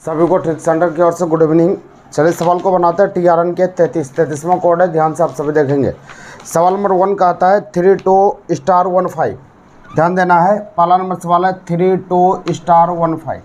सभी को trick centre की ओर से गुड इवनिंग। चलिए सवाल को बनाते हैं। TRN के 33वां कोड है, ध्यान से आप सभी देखेंगे। सवाल नंबर 1 का आता है 32 स्टार 15। ध्यान देना है, पहला नंबर सवाल है 32 स्टार 15।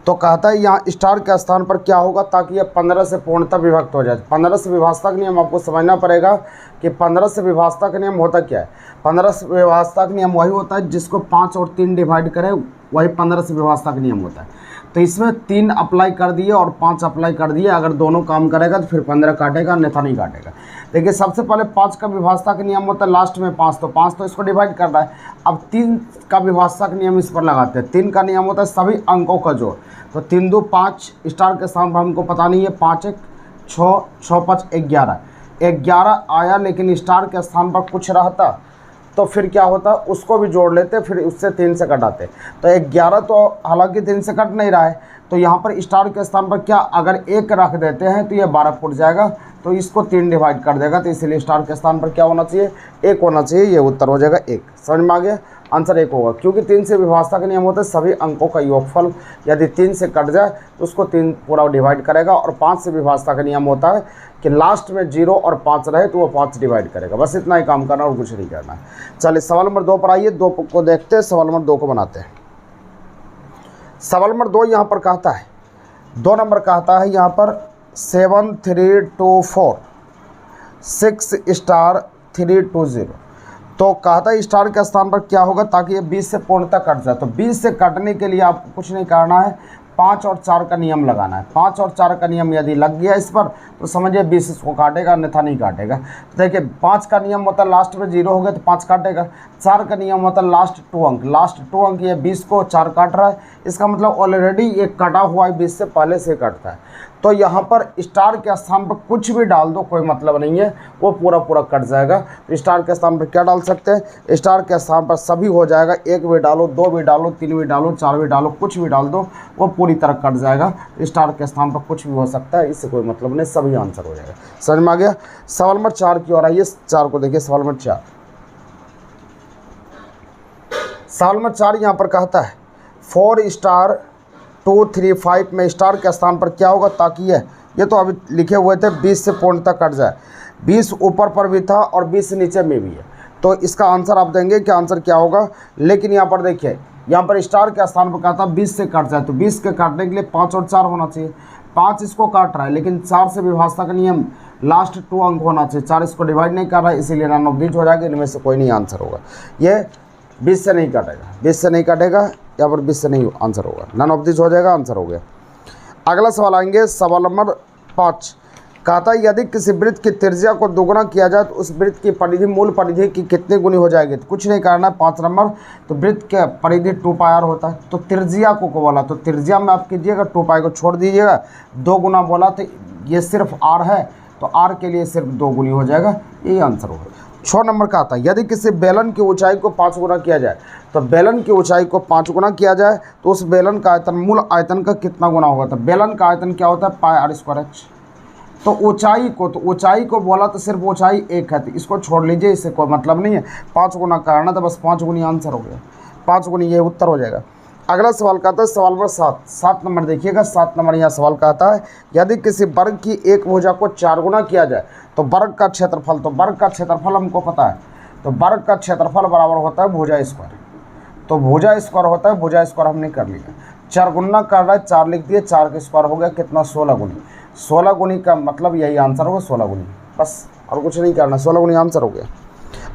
तो कहता है यहाँ स्टार के स्थान पर क्या होगा ताकि यह 15 से पूर्णतः विभक्त हो जाए। 15 से विभाजता का नियम आपको समझना पड़ेगा कि 15 से विभाजता का नियम होता क्या है। 15 से विभाजता का नियम वही होता है जिसको 5 और 3 डिवाइड करें, वही 15 से विभाजता का नियम होता है। तो इसमें 3 अप्लाई कर दिए और 5 अप्लाई कर दिए। अगर दोनों काम करेगा तो फिर 15 काटेगा, अन्यथा नहीं काटेगा। देखिए सबसे पहले 5 का विभाजता का नियम होता है, लास्ट में 5 तो 5 तो इसको डिवाइड कर रहा है। अब 3 का विभाजता का नियम इस पर लगाते हैं। 3 का नियम होता है सभी अंकों का जोड़। तो 3 2 5 स्टार के स्थान पर हमको पता नहीं है, 5 1 6 6 5 11 11 आया, लेकिन स्टार के स्थान पर कुछ रहता तो फिर क्या होता, उसको भी जोड़ लेते, फिर उससे 3 से कटाते। तो 11 तो हालांकि 3 से कट नहीं रहा है, तो यहाँ पर स्टार के स्थान पर क्या अगर 1 रख देते हैं तो ये 12 फुट जाएगा, तो इसको 3 डिवाइड कर देगा। तो इसीलिए स्टार के स्थान पर क्या होना चाहिए, 1 होना चाहिए। ये उत्तर हो जाएगा 1। समझ में आ गया, आंसर 1 होगा। क्योंकि 3 से विभाजता का नियम होता है सभी अंकों का योगफल यदि 3 से कट जाए तो उसको 3 पूरा डिवाइड करेगा। और 5 से विभाजता का नियम होता है कि लास्ट में 0 और 5 रहे तो वो 5 डिवाइड करेगा। बस इतना ही काम करना और कुछ नहीं करना है। चलिए सवाल नंबर 2 पर आइए, 2 को देखते हैं, सवाल नंबर 2 को बनाते हैं। सवाल नंबर 2 यहाँ पर कहता है, 2 नंबर कहता है यहाँ पर 7 3 2 4 6 स्टार 3 2 0। तो कहता है स्टार के स्थान पर क्या होगा ताकि ये 20 से पूर्णतः कट जाए। तो 20 से कटने के लिए आपको कुछ नहीं करना है, 5 और 4 का नियम लगाना है। 5 और 4 का नियम यदि लग गया इस पर तो समझिए 20 इसको काटेगा, अन्यथा नहीं काटेगा। तो देखिए 5 का नियम होता है लास्ट में 0 हो गया तो 5 काटेगा। 4 का नियम होता है लास्ट 2 अंक, लास्ट 2 अंक, ये 20 को 4 काट रहा है, इसका मतलब ऑलरेडी ये कटा हुआ है, 20 से पहले से कटता है। तो यहाँ पर स्टार के स्थान पर कुछ भी डाल दो, कोई मतलब नहीं है, वो पूरा पूरा कट जाएगा। तो स्टार के स्थान पर क्या डाल सकते हैं, स्टार के स्थान पर सभी हो जाएगा। 1 भी डालो, 2 भी डालो, 3 भी डालो, 4 भी डालो, कुछ भी डाल दो, वो पूरी तरह कट जाएगा। स्टार के स्थान पर कुछ भी हो सकता है, इससे कोई मतलब नहीं, सभी आंसर हो जाएगा। समझ में आ गया। सवाल नंबर 4 की ओर आइए, 4 को देखिए। सवाल नंबर 4, सवाल नंबर 4 यहाँ पर कहता है 4 स्टार 2 3 5 में स्टार के स्थान पर क्या होगा ताकि ये तो अभी लिखे हुए थे 20 से पूर्णतः कट जाए। 20 ऊपर पर भी था और 20 नीचे में भी है, तो इसका आंसर आप देंगे कि आंसर क्या होगा। लेकिन यहाँ पर देखिए, यहाँ पर स्टार के स्थान पर कहता 20 से कट जाए, तो 20 के काटने के लिए 5 और 4 होना चाहिए। 5 इसको काट रहा है, लेकिन 4 से विभाजता का नियम लास्ट 2 अंक होना चाहिए। 4 इसको डिवाइड नहीं कर रहा है, इसीलिए नन ऑफ दीज हो जाएगा। इनमें से कोई नहीं आंसर होगा। ये 20 से नहीं काटेगा, 20 से नहीं काटेगा, यहाँ पर 20 से नहीं आंसर होगा, नन ऑफ दिस हो जाएगा, आंसर हो गया। अगला सवाल आएंगे, सवाल नंबर 5। कहता है यदि किसी वृत्त की त्रिज्या को दोगुना किया जाए तो उस वृत्त की परिधि मूल परिधि की कितनी गुनी हो जाएगी। तो कुछ नहीं करना है। 5 नंबर, तो वृत्त के परिधि 2πr होता है, तो त्रिज्या को बोला तो त्रिज्या में आप कीजिएगा 2π को छोड़ दीजिएगा, 2 गुना बोला तो ये सिर्फ r है, तो r के लिए सिर्फ 2 गुनी हो जाएगा, यही आंसर होगा। 6 नंबर का आता है यदि किसी बेलन की ऊंचाई को 5 गुना किया जाए, तो बेलन की ऊंचाई को 5 गुना किया जाए तो उस बेलन का आयतन मूल आयतन का कितना गुना होगा। तो बेलन का आयतन क्या होता है, πr²h। तो ऊंचाई को बोला तो सिर्फ ऊंचाई 1 है, तो इसको छोड़ लीजिए, इससे कोई मतलब नहीं है। 5 गुना करना तो बस 5 गुनी आंसर हो गया, 5 गुनी ये उत्तर हो जाएगा। अगला सवाल कहता है सवाल नंबर 7 नंबर देखिएगा। 7 नंबर यहाँ सवाल कहता है यदि किसी वर्ग की एक भुजा को 4 गुना किया जाए तो वर्ग का क्षेत्रफल, तो वर्ग का क्षेत्रफल हमको पता है, तो वर्ग का क्षेत्रफल बराबर होता है भुजा स्क्वायर। तो भुजा स्क्वायर होता है, भुजा स्क्वायर हमने कर लिया। 4 गुना कर रहा है, 4 लिख दिए, 4 का स्क्वायर हो गया कितना, 16 गुनी। 16 गुनी का मतलब यही आंसर होगा, 16 गुनी, बस और कुछ नहीं करना, 16 गुनी आंसर हो गया।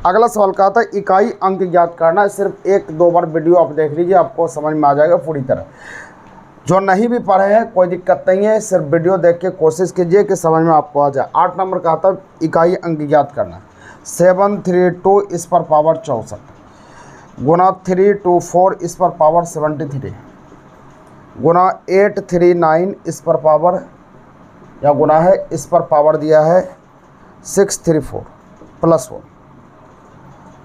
अगला सवाल कहता है इकाई अंक ज्ञात करना है। सिर्फ 1-2 बार वीडियो आप देख लीजिए, आपको समझ में आ जाएगा पूरी तरह। जो नहीं भी पढ़े हैं कोई दिक्कत नहीं है, सिर्फ वीडियो देख के कोशिश कीजिए कि समझ में आपको आ जाए। 8 नंबर कहता है इकाई अंक ज्ञात करना है। 732 इस पर पावर 64 गुना 324 इस पर पावर 73 गुना 839 इस पर पावर, या गुना है इस पर पावर दिया है 634 प्लस 4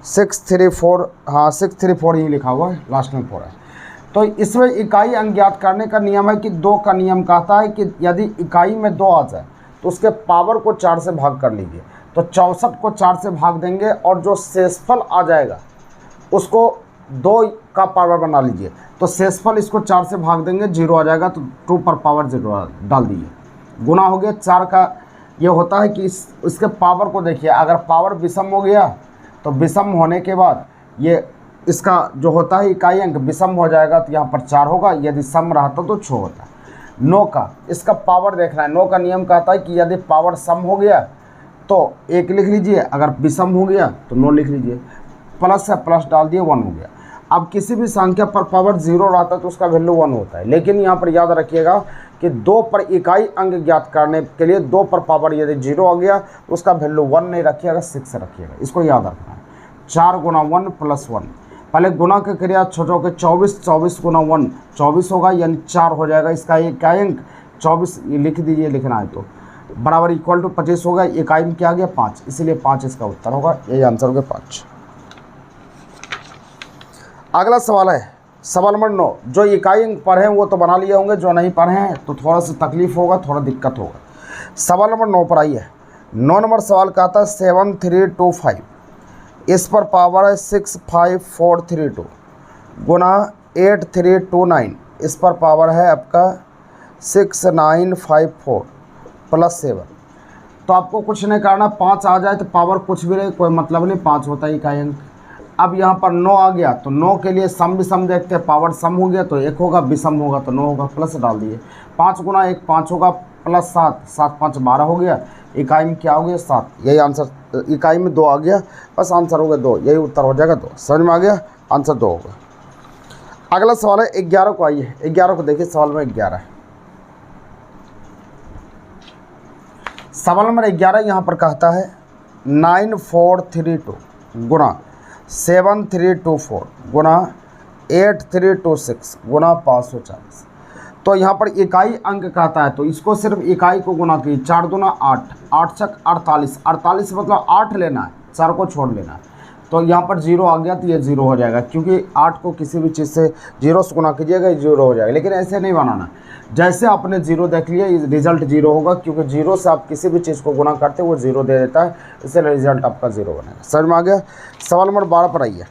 634, हाँ 634 ही लिखा हुआ है, लास्ट में 4 है। तो इसमें इकाई अंक ज्ञात करने का नियम है कि 2 का नियम कहता है कि यदि इकाई में 2 आ जाए तो उसके पावर को 4 से भाग कर लीजिए। तो 64 को 4 से भाग देंगे और जो शेषफल आ जाएगा उसको 2 का पावर बना लीजिए। तो शेषफल इसको 4 से भाग देंगे, 0 आ जाएगा, तो 2 पर पावर 0 डाल दीजिए। गुना हो गया 4 का। ये होता है कि इसके पावर को देखिए, अगर पावर विषम हो गया तो विषम होने के बाद ये इसका जो होता है इकाई अंक विषम हो जाएगा, तो यहाँ पर 4 होगा। यदि सम रहता तो 6 होता। 9 का इसका पावर देखना है। 9 का नियम कहता है कि यदि पावर सम हो गया तो 1 लिख लीजिए, अगर विषम हो गया तो 9 लिख लीजिए। प्लस है, प्लस डाल दिए, 1 हो गया। अब किसी भी संख्या पर पावर 0 रहता है तो उसका वैल्यू 1 होता है। लेकिन यहाँ पर याद रखिएगा कि 2 पर इकाई अंक ज्ञात करने के लिए 2 पर पावर यदि 0 आ गया तो उसका वैल्यू 1 नहीं रखिएगा, 6 रखिएगा। इसको याद रखना है। 4 गुना 1 प्लस 1, पहले गुना की क्रिया छोटों के 24, 24 गुना 1 24 होगा, यानी 4 हो जाएगा। इसका इकाई अंक 24 लिख दीजिए, लिखना है तो बराबर इक्वल टू 25 होगा। इकाई में क्या आ गया 5, इसीलिए 5 इसका उत्तर होगा। यही आंसर हो गया 5। अगला सवाल है सवाल नंबर 9। जो इकाई अंक पढ़े हैं वो तो बना लिए होंगे, जो नहीं पढ़े हैं तो थोड़ा सा तकलीफ होगा, थोड़ा दिक्कत होगा। सवाल नंबर 9 पर आइए। 9 नंबर सवाल का आता है 7325, इस पर पावर है 65432 गुना 8329, इस पर पावर है आपका 6954 प्लस 7। तो आपको कुछ नहीं करना, 5 आ जाए तो पावर कुछ भी नहीं, कोई मतलब नहीं, 5 होता है इकाई अंक। अब यहाँ पर 9 आ गया तो 9 के लिए सम विषम देखते हैं। पावर सम हो गया तो 1 होगा, विषम होगा तो 9 होगा, प्लस डाल दिए। 5 गुना 1 5 होगा, प्लस 7, 7 5 12 हो गया। इकाई में क्या हो गया 7, यही आंसर। इकाई में 2 आ गया, बस आंसर हो गया 2, यही उत्तर हो जाएगा 2। समझ में आ गया, आंसर 2 होगा। अगला सवाल है 11 को। आइए 11 को देखिए, सवाल में 11 है। सवाल नंबर 11 यहाँ पर कहता है 9432 गुना 7324 गुना 8326 गुना 540। तो यहाँ पर इकाई अंक कहता है तो इसको सिर्फ इकाई को गुना कीजिए। 4 दूना 8, 8 छक 48, 48 मतलब 8 लेना है, 4 को छोड़ लेना है। तो यहाँ पर 0 आ गया तो ये 0 हो जाएगा, क्योंकि 8 को किसी भी चीज़ से 0 से गुना कीजिएगा, 0 हो जाएगा। लेकिन ऐसे नहीं बनाना, जैसे आपने 0 देख लिया रिजल्ट 0 होगा, क्योंकि 0 से आप किसी भी चीज़ को गुना करते वो 0 दे देता है, इसलिए रिजल्ट आपका 0 बनेगा। समझ में आ गया। सवाल नंबर 12 पर आइए।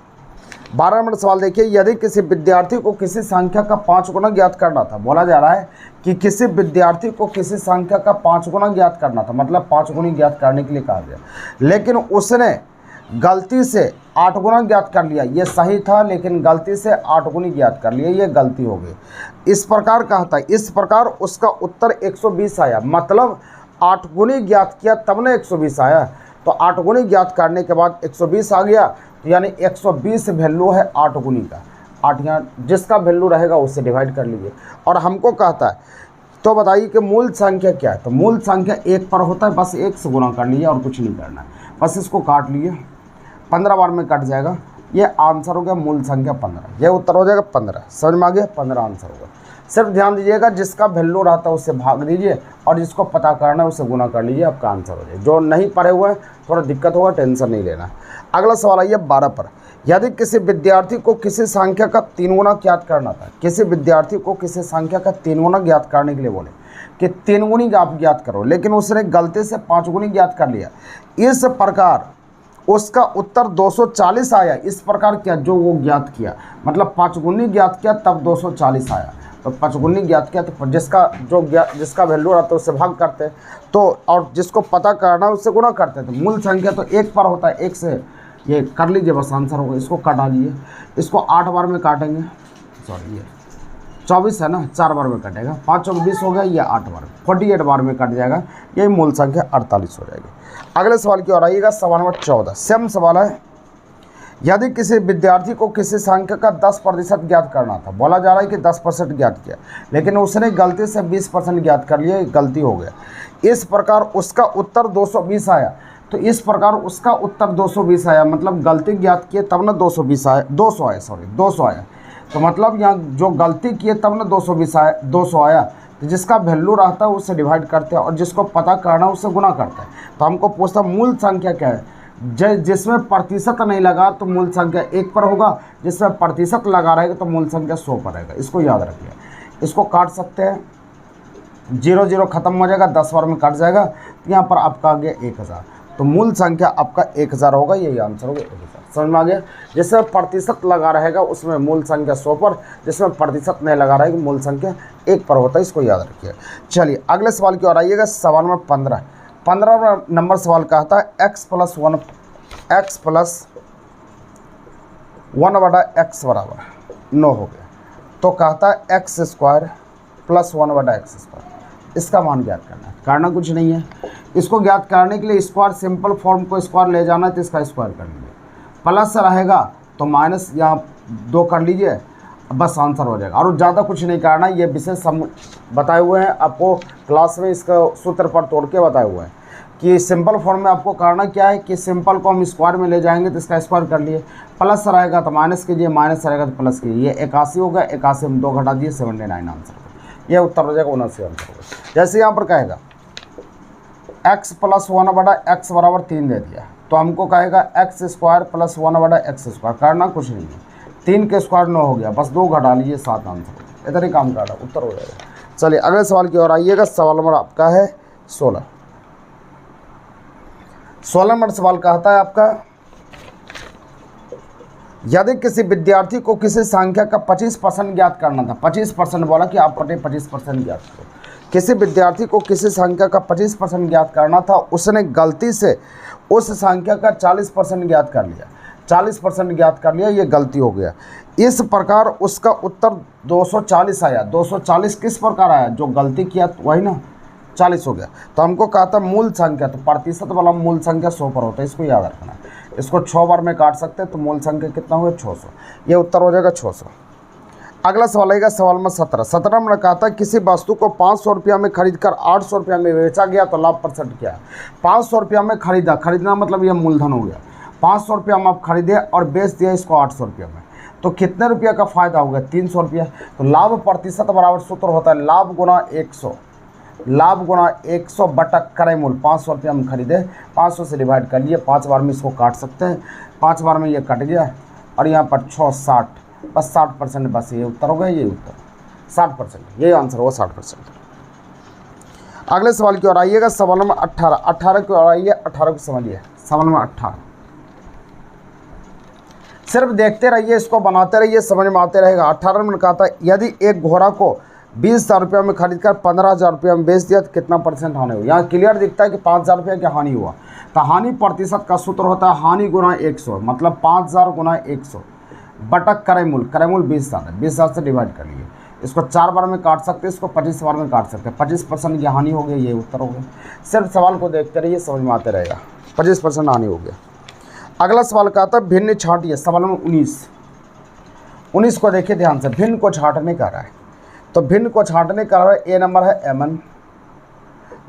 12 नंबर सवाल देखिए, यदि किसी विद्यार्थी को किसी संख्या का 5 गुना ज्ञात करना था। बोला जा रहा है कि किसी विद्यार्थी को किसी संख्या का 5 गुना ज्ञात करना था, मतलब 5 गुनी ज्ञात करने के लिए कहा गया, लेकिन उसने गलती से 8 गुना ज्ञात कर लिया। ये सही था, लेकिन गलती से 8 गुनी ज्ञात कर लिया, ये गलती हो गई। इस प्रकार कहता है, इस प्रकार उसका उत्तर 120 आया। मतलब 8 गुनी ज्ञात किया तब ने 120 आया। तो 8 गुनी ज्ञात करने के बाद 120 आ गया, तो यानी 120 वैल्यू है 8 गुनी का। 8 यहाँ जिसका वैल्यू रहेगा उससे डिवाइड कर लीजिए। और हमको कहता है तो बताइए कि मूल संख्या क्या है। तो मूल संख्या 1 पर होता है, बस 1 से गुना कर लीजिए और कुछ नहीं करना है। बस इसको काट लिए, 15 बार में कट जाएगा। ये आंसर हो गया मूल संख्या 15, यह उत्तर हो जाएगा 15। समझ में आ गया, 15 आंसर होगा। सिर्फ ध्यान दीजिएगा, जिसका वैल्यू रहता है उससे भाग दीजिए और जिसको पता करना है उससे गुना कर लीजिए, आपका आंसर हो जाए। जो नहीं पढ़े हुए हैं थोड़ा दिक्कत होगा, टेंशन नहीं लेना। अगला सवाल आइए 12 पर। यदि किसी विद्यार्थी को किसी संख्या का 3 गुना ज्ञात करना था, किसी विद्यार्थी को किसी संख्या का 3 गुना ज्ञात करने के लिए बोले कि 3 गुनी आप ज्ञात करो, लेकिन उसने गलती से 5 गुनी ज्ञात कर लिया। इस प्रकार उसका उत्तर 240 आया। इस प्रकार क्या, जो वो ज्ञात किया, मतलब 5 गुनी ज्ञात किया तब 240 आया। तो 5 गुनी ज्ञात किया तो जिसका वैल्यू रहता है उससे भाग करते हैं, तो और जिसको पता करना है उससे गुना करते हैं। तो मूल संख्या तो 1 पर होता है, 1 से ये कर लीजिए, बस आंसर होगा। इसको काटा लीजिए, इसको 8 बार में काटेंगे, सॉरी ये 24 है ना, 4 बार में कटेगा, 5 चौक 20 हो गया, ये 8 बार 48 बार में कट जाएगा, यही मूल संख्या 48 हो जाएगी। अगले सवाल की ओर आइएगा, सवाल नंबर 14। सेम सवाल है, यदि किसी विद्यार्थी को किसी संख्या का 10% ज्ञात करना था। बोला जा रहा है कि 10% ज्ञात किया, लेकिन उसने गलती से 20% ज्ञात कर लिया, गलती हो गया। इस प्रकार उसका उत्तर 220 आया। तो इस प्रकार उसका उत्तर 220 आया, मतलब गलती ज्ञात किए तब ना 220 आया, 200 आया, सॉरी 200 आया। तो मतलब यहाँ जो गलती किए तब ना 220 आया, 200 आया। तो जिसका वैल्यू रहता है उससे डिवाइड करते हैं और जिसको पता करना है उससे गुना करते हैं। तो हमको पूछता मूल संख्या क्या है। जिसमें प्रतिशत नहीं लगा तो मूल संख्या 1 पर होगा, जिसमें प्रतिशत लगा रहेगा तो मूल संख्या 100 पर रहेगा। इसको याद रखिए। इसको काट सकते हैं, 0 0 खत्म हो जाएगा, 10 बार में कट जाएगा। तो यहाँ पर आपका आ गया 1000। तो मूल संख्या आपका 1000 होगा, यही आंसर होगा 1000। समझ में आ गया। जिसमें प्रतिशत लगा रहेगा उसमें मूल संख्या 100 पर, जिसमें प्रतिशत नहीं लगा रहेगा मूल संख्या 1 पर होता है, इसको याद रखिए। चलिए अगले सवाल की ओर आइएगा। सवाल में 15 नंबर सवाल कहता है x + 1/x बराबर 9 हो गया। तो कहता है x² + 1/x²। इसका मान ज्ञात करना कुछ नहीं है। इसको ज्ञात करने के लिए स्क्वायर सिंपल फॉर्म को स्क्वायर ले जाना है, तो इसका स्क्वायर कर लीजिए। प्लस रहेगा तो माइनस यहाँ 2 कर लीजिए, बस आंसर हो जाएगा। और ज़्यादा कुछ नहीं करना, ये विशेष हम बताए हुए हैं आपको क्लास में, इसका सूत्र पर तोड़ के बताए हुए हैं कि सिंपल फॉर्म में आपको करना क्या है कि सिंपल को हम स्क्वायर में ले जाएंगे, तो इसका स्क्वायर कर लिए। प्लस रहेगा तो माइनस कीजिए, माइनस रहेगा तो प्लस कीजिए। ये 81 होगा, 81 में 2 घटा दिए, 79 आंसर होगा। ये उत्तर हो जाएगा, 79 आंसर होगा। जैसे यहाँ पर कहेगा x + 1/x बराबर 3 दे दिया, तो हमको कहेगा x² + 1/x²। करना कुछ नहीं है, 3 के स्क्वायर 9 हो गया, बस 2 घटा लीजिए, 7 आंसर होगा। इधर ही काम करना, उत्तर हो जाएगा। चलिए अगले सवाल की ओर आइएगा। सवाल नंबर आपका है 16 नंबर सवाल कहता है आपका, यदि किसी विद्यार्थी को किसी संख्या का 25% ज्ञात करना था, 25% बोला कि आप 25% ज्ञात करो। किसी विद्यार्थी को किसी संख्या का 25% ज्ञात करना था, उसने गलती से उस संख्या का 40% ज्ञात कर लिया। 40% ज्ञात कर लिया, ये गलती हो गया। इस प्रकार उसका उत्तर 240 आया। 240 किस प्रकार आया, जो गलती किया वही ना, 40 हो गया। तो हमको कहा था मूल संख्या, तो प्रतिशत वाला मूल संख्या 100 पर होता है, इसको याद रखना है। इसको 6 बार में काट सकते हैं, तो मूल संख्या कितना हुआ 600, ये उत्तर हो जाएगा 600। अगला सवाल आएगा सवाल में 17 में कहा था किसी वस्तु को 500 रुपया में खरीद कर 800 रुपया में बेचा गया, तो लाभ % क्या है। 500 रुपया में खरीदना मतलब ये मूलधन हो गया। 500 रुपया में आप खरीदे और बेच दिया इसको 800 रुपया में, तो कितने रुपया का फ़ायदा हो गया, 300 रुपया। तो लाभ प्रतिशत बराबर सूत्र होता है लाभ गुना 100, लाभ गुना 100 बटा क्रय मूल्य। 500 रुपया में खरीदे, 500 से डिवाइड कर लिए, 5 बार में इसको काट सकते हैं, 5 बार में ये कट गया, और यहाँ पर 6 60, बस 60%, बस ये उत्तर होगा, ये उत्तर 60%, यही आंसर होगा 60%। अगले सवाल की ओर आइएगा। सवाल नंबर 18 की ओर आइए, 18 को समझिए। सवाल नंबर 18 सिर्फ देखते रहिए, इसको बनाते रहिए, समझ में आते रहेगा। 18 में कहा था यदि एक घोड़ा को 20,000 रुपया में खरीद कर 15,000 रुपया में बेच दिया, तो कितना % हानि हुई। यहाँ क्लियर दिखता है कि 5,000 रुपया की हानि हुआ। तो हानि प्रतिशत का सूत्र होता है हानि गुना 100, मतलब 5,000 गुना 100 बटा क्रय मूल्य। क्रय मूल्य 20,000 है, 20,000 से डिवाइड कर लिए। इसको 4 बार में काट सकते हैं, इसको 25 बार में काट सकते हैं। 25% की हानि हो गई, ये उत्तर हो गया। सिर्फ सवाल को देखते रहिए, समझ में आते रहेगा। 25% हानि हो गया। अगला सवाल का आता है भिन्न छांटिए। सवाल नंबर 19 को देखिए ध्यान से। भिन्न को छांटने का रहा है, तो भिन्न को छांटने का रहा है। ए नंबर है Mn,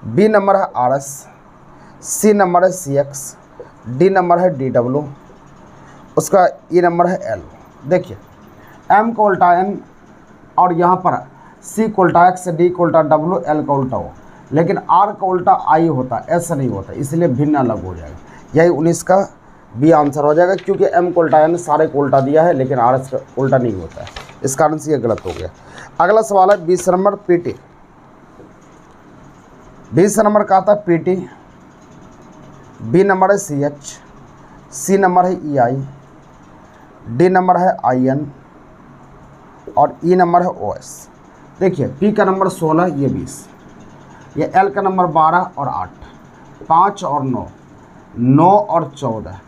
बी नंबर है Rs, सी नंबर है Cx, डी नंबर है Dw, उसका ई नंबर है L। देखिए M को उल्टा N, और यहाँ पर C को उल्टा X, D को उल्टा W, L का उल्टा O, लेकिन R का उल्टा I होता है, S नहीं होता, इसलिए भिन्न अलग हो जाएगा। यही 19 का बी आंसर हो जाएगा, क्योंकि M को उल्टा N सारे को उल्टा दिया है, लेकिन RS का उल्टा नहीं होता है, इस कारण से ये गलत हो गया। अगला सवाल है 20 नंबर PT। 20 नंबर का आता है PT, बी नंबर है CH, सी नंबर है EI, डी नंबर है IN, और ई नंबर है OS। देखिए P का नंबर 16, ये 20, ये L का नंबर 12 और 8, 5 और 9, 9 और 14,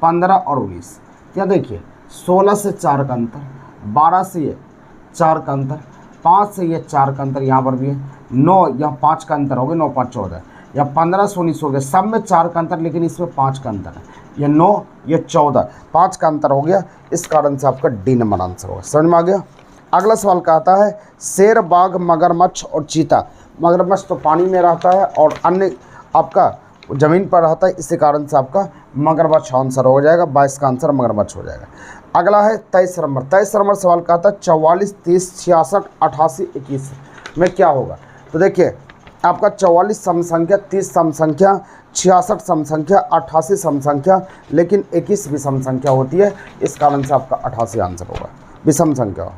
15 और 19। क्या देखिए 16 से 4 का अंतर, 12 से ये 4 का अंतर, 5 से ये 4 का अंतर, यहाँ पर भी है 9, यहाँ 5 का अंतर हो गया, 9 5 14, या 15 से 19 हो गया, सब में 4 का अंतर, लेकिन इसमें 5 का अंतर है। ये 9, ये 14, 5 का अंतर हो गया, इस कारण से आपका डी नंबर आंसर होगा। समझ में आ गया। अगला सवाल का आता है शेर, बाघ, मगरमच्छ और चीता। मगरमच्छ तो पानी में रहता है और अन्य आपका ज़मीन पर रहता है, इसी कारण से आपका मगरमच्छ आंसर हो जाएगा। 22 का आंसर मगरमच्छ हो जाएगा। अगला है 23 नंबर। 23 नंबर सवाल का आता है 44, 30, 66, 88, 21 में क्या होगा। तो देखिए आपका 44 सम संख्या, 30 सम संख्या, 66 सम संख्या, 88 सम संख्या, लेकिन 21 विषम संख्या होती है, इस कारण से आपका 88 आंसर होगा, विषम संख्या हो।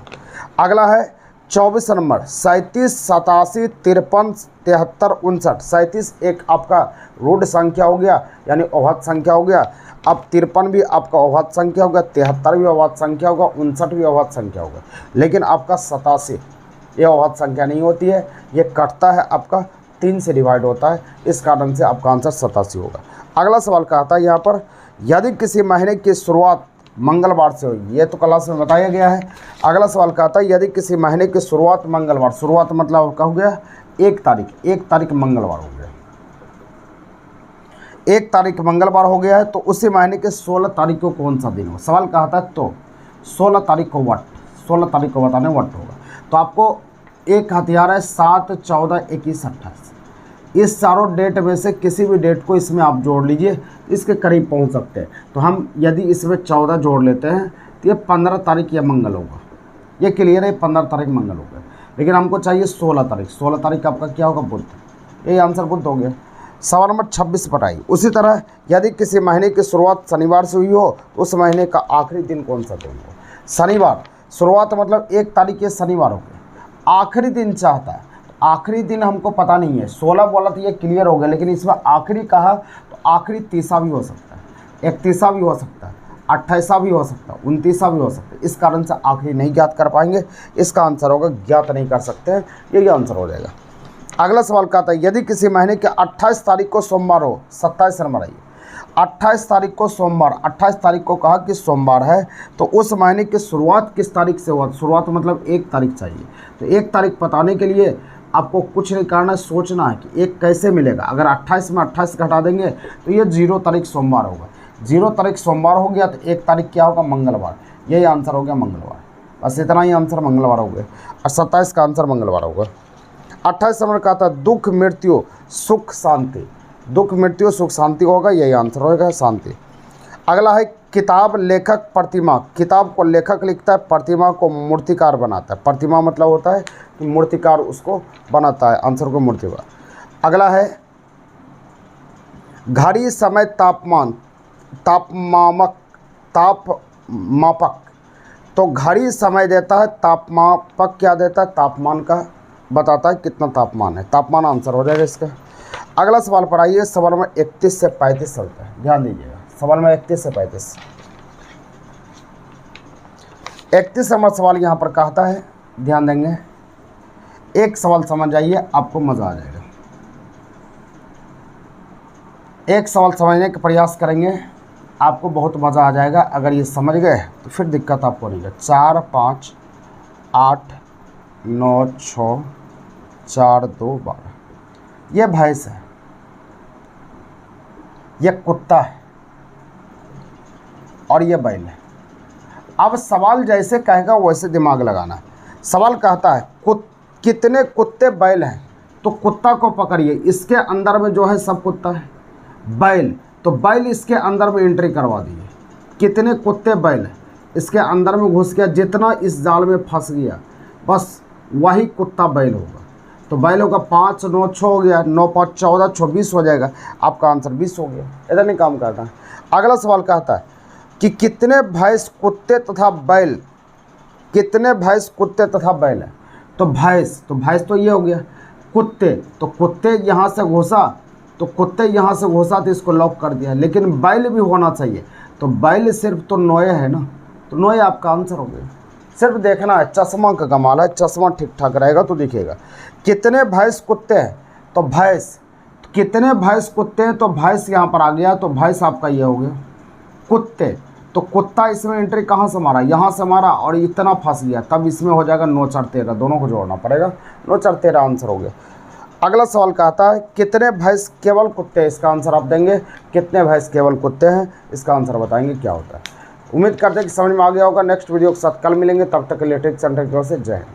अगला है 24 नंबर 37, 87, 53, 73, 59। 37 एक आपका रूढ़ संख्या हो गया, यानी अवहद संख्या हो गया। अब 53 भी आपका अवहद संख्या होगा, 73 भी अवहद संख्या होगा, 59 भी अवहद संख्या होगा। लेकिन आपका 87 ये अवहद संख्या नहीं होती है, ये कटता है आपका 3 से डिवाइड होता है, इस कारण से आपका आंसर 87 होगा। अगला सवाल कहता है यहाँ पर, यदि किसी महीने की शुरुआत मंगलवार से हुई, ये तो क्लास में बताया गया है। अगला सवाल कहता है, यदि किसी महीने की शुरुआत मंगलवार, शुरुआत मतलब क्या हो गया 1 तारीख, 1 तारीख मंगलवार हो गया, 1 तारीख मंगलवार हो गया है, तो उसी महीने के 16 तारीख को कौन सा दिन हो। सवाल कहता है तो 16 तारीख को वट, 16 तारीख को बताने वट होगा। तो आपको एक हथियार है 7, 14, 21, 28, इस चारों डेट में से किसी भी डेट को इसमें आप जोड़ लीजिए, इसके करीब पहुंच सकते हैं। तो हम यदि इसमें 14 जोड़ लेते हैं तो ये 15 तारीख या मंगल होगा, ये क्लियर है, 15 तारीख मंगल होगा। लेकिन हमको चाहिए 16 तारीख, 16 तारीख आपका क्या होगा बुध, यही आंसर बुध हो गया। सवाल नंबर 26 पर आई। उसी तरह यदि किसी महीने की शुरुआत शनिवार से हुई हो तो उस महीने का आखिरी दिन कौन सा दिन हो। शनिवार शुरुआत मतलब 1 तारीख के शनिवार हो गया, आखिरी दिन चाहता है, आखिरी दिन हमको पता नहीं है, 16 बोला तो ये क्लियर हो गया, लेकिन इसमें आखिरी कहा तो आखिरी 30 भी हो सकता है, 31 भी हो सकता है, 28 भी हो सकता है, 29 भी हो सकता है। इस कारण से आखिरी नहीं ज्ञात कर पाएंगे, इसका आंसर होगा ज्ञात नहीं कर सकते हैं, यही आंसर हो जाएगा। अगला सवाल कहता है, यदि किसी महीने के 28 तारीख को सोमवार हो, 27 नंबर आइए, 28 तारीख को सोमवार, 28 तारीख को कहा कि सोमवार है, तो उस महीने की शुरुआत किस तारीख से हुआ। शुरुआत मतलब 1 तारीख चाहिए, तो 1 तारीख बताने के लिए आपको कुछ नहीं करना है, सोचना है कि 1 कैसे मिलेगा। अगर 28 में 28 घटा देंगे तो ये 0 तारीख सोमवार होगा, 0 तारीख सोमवार हो गया तो 1 तारीख क्या होगा मंगलवार, यही आंसर हो गया मंगलवार। बस इतना ही आंसर मंगलवार हो गया, और 27 का आंसर मंगलवार होगा। 28 नंबर का था दुख मृत्यु सुख शांति, दुख मृत्यु सुख शांति होगा, यही आंसर होगा शांति। अगला है किताब लेखक प्रतिमा, किताब को लेखक लिखता है, प्रतिमा को मूर्तिकार बनाता है। प्रतिमा मतलब होता है कि मूर्तिकार उसको बनाता है, आंसर को मूर्तिकार। अगला है घड़ी समय तापमान, तापमापक, तो घड़ी समय देता है, तापमापक क्या देता है, तापमान का बताता है कितना तापमान है, तापमान आंसर हो जाएगा इसका। अगला सवाल पर आइए, सवाल में 31 से 35 चलता है, ध्यान दीजिएगा। सवाल में 31 से 35, 31 नंबर सवाल यहाँ पर कहता है, ध्यान देंगे, एक सवाल समझ जाइए आपको मज़ा आ जाएगा। एक सवाल समझने का प्रयास करेंगे, आपको बहुत मज़ा आ जाएगा। अगर ये समझ गए तो फिर दिक्कत आपको नहीं है। 4, 5, 8, 9, 6, 4, 2, 12, ये भैंस है, ये कुत्ता है और ये बैल है। अब सवाल जैसे कहेगा वैसे दिमाग लगाना है। सवाल कहता है कितने कुत्ते बैल हैं, तो कुत्ता को पकड़िए, इसके अंदर में जो है सब कुत्ता है। बैल, तो बैल इसके अंदर में एंट्री करवा दीजिए, कितने कुत्ते बैल हैं, इसके अंदर में घुस गया, जितना इस जाल में फंस गया बस वही कुत्ता बैल होगा। तो बैल होगा 5, 9, 6 हो गया, 9, 5, 14, 26 हो जाएगा, आपका आंसर 20 हो गया। इधर नहीं काम करता है। अगला सवाल कहता है कि कितने भैंस कुत्ते तथा बैल, कितने भैंस कुत्ते तथा बैल है। तो भैंस तो ये हो गया, कुत्ते तो कुत्ते यहाँ से घुसा, तो कुत्ते यहाँ से घुसा तो इसको लॉक कर दिया, लेकिन बैल भी होना चाहिए, तो बैल सिर्फ तो 9 है ना, तो 9 आपका आंसर हो गया। सिर्फ देखना है, चश्मा का कमाल है, चश्मा ठीक ठाक रहेगा तो दिखेगा। कितने भैंस कुत्ते हैं, तो भैंस, कितने भैंस कुत्ते हैं, तो भैंस यहाँ पर आ गया, तो भैंस आपका ये हो गया। कुत्ते, तो कुत्ता इसमें एंट्री कहाँ से मारा, यहाँ से मारा और इतना फंस गया, तब इसमें हो जाएगा 9, 4, 13, दोनों को जोड़ना पड़ेगा, 9, 4, 13 आंसर हो गया। अगला सवाल कहता है कितने भैंस केवल कुत्ते हैं, इसका आंसर आप देंगे, कितने भैंस केवल कुत्ते हैं, इसका आंसर बताएंगे क्या होता है। उम्मीद करते हैं कि समझ में आ गया होगा। नेक्स्ट वीडियो के साथ कल मिलेंगे, तब तक के लिए टेक सेंटर की ओर से जय हिंद।